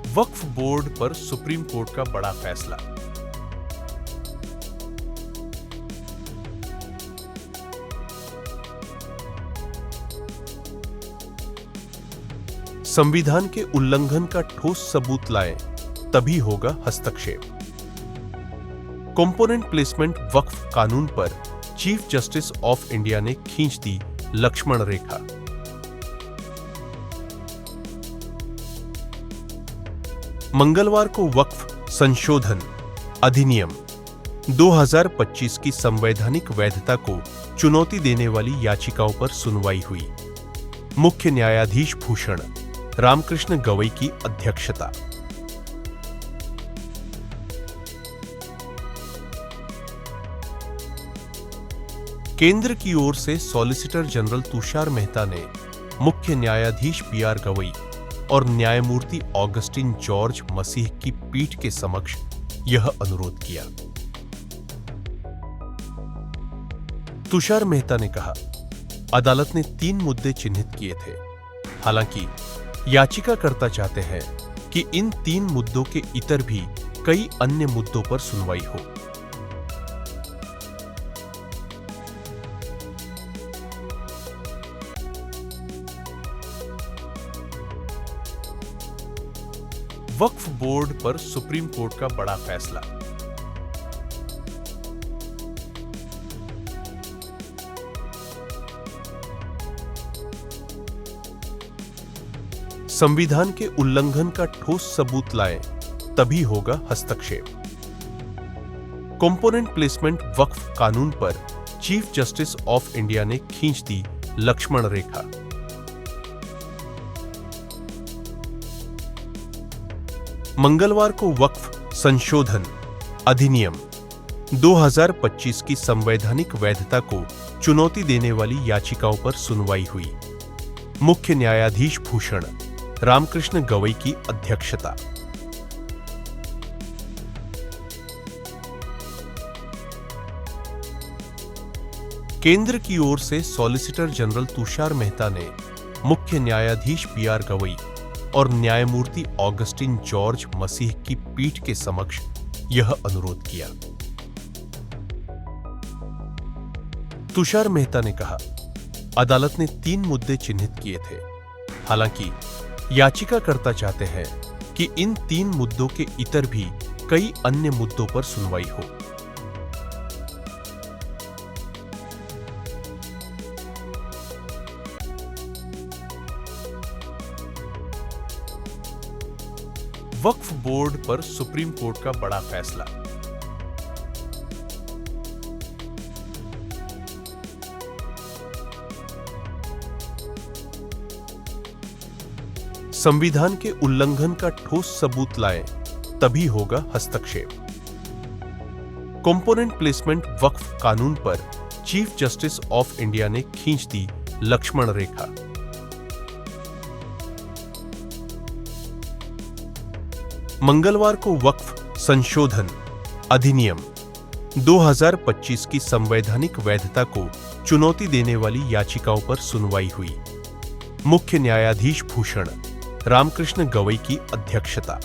वक्फ board पर supreme court का बड़ा फैसला। संविधान के उल्लंघन का ठोस सबूत लाएं, तभी होगा हस्तक्षेप। कंपोनेंट प्लेसमेंट वक्फ कानून पर चीफ जस्टिस ऑफ इंडिया ने खींच दी लक्ष्मण रेखा। मंगलवार को वक्फ संशोधन अधिनियम 2025 की संवैधानिक वैधता को चुनौती देने वाली याचिकाओं पर सुनवाई हुई। मुख्य न्यायाधीश भूषण रामकृष्ण गवई की अध्यक्षता। केंद्र की ओर से सॉलिसिटर जनरल तुषार मेहता ने मुख्य न्यायाधीश बीआर गवई और न्यायमूर्ति ऑगस्टिन जॉर्ज मसीह की पीठ के समक्ष यह अनुरोध किया। तुषार मेहता ने कहा, अदालत ने 3 मुद्दे चिन्हित किए थे। हालांकि याचिकाकर्ता चाहते हैं कि इन 3 मुद्दों के इतर भी कई अन्य मुद्दों पर सुनवाई हो। वक्फ बोर्ड पर सुप्रीम कोर्ट का बड़ा फैसला। संविधान के उल्लंघन का ठोस सबूत लाएं, तभी होगा हस्तक्षेप। कंपोनेंट प्लेसमेंट वक्फ कानून पर चीफ जस्टिस ऑफ इंडिया ने खींच दी लक्ष्मण रेखा। मंगलवार को वक्फ संशोधन अधिनियम 2025 की संवैधानिक वैधता को चुनौती देने वाली याचिकाओं पर सुनवाई हुई। मुख्य न्यायाधीश भूषण रामकृष्ण गवई की अध्यक्षता। केंद्र की ओर से सॉलिसिटर जनरल तुषार मेहता ने मुख्य न्यायाधीश बीआर गवई और न्यायमूर्ति ऑगस्टिन जॉर्ज मसीह की पीठ के समक्ष यह अनुरोध किया। तुषार मेहता ने कहा, अदालत ने 3 मुद्दे चिन्हित किए थे। हालांकि याचिकाकर्ता चाहते हैं कि इन 3 मुद्दों के इतर भी कई अन्य मुद्दों पर सुनवाई हो। वक्फ बोर्ड पर सुप्रीम कोर्ट का बड़ा फैसला। संविधान के उल्लंघन का ठोस सबूत लाएं, तभी होगा हस्तक्षेप। कंपोनेंट प्लेसमेंट वक्फ कानून पर चीफ जस्टिस ऑफ इंडिया ने खींच दी लक्ष्मण रेखा। मंगलवार को वक्फ संशोधन अधिनियम 2025 की संवैधानिक वैधता को चुनौती देने वाली याचिकाओं पर सुनवाई हुई। मुख्य न्यायाधीश भूषण रामकृष्ण गवई की अध्यक्षता।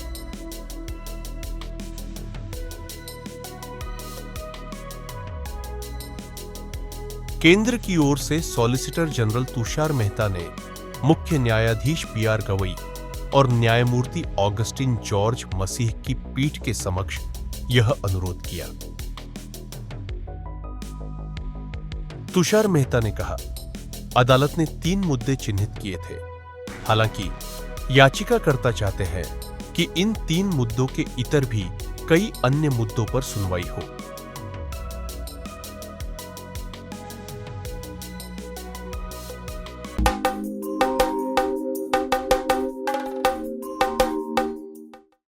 केंद्र की ओर से सॉलिसिटर जनरल तुषार मेहता ने मुख्य न्यायाधीश बीआर गवई और न्यायमूर्ति ऑगस्टिन जॉर्ज मसीह की पीठ के समक्ष यह अनुरोध किया। तुषार मेहता ने कहा, अदालत ने 3 मुद्दे चिन्हित किए थे। हालांकि याचिकाकर्ता चाहते हैं कि इन 3 मुद्दों के इतर भी कई अन्य मुद्दों पर सुनवाई हो।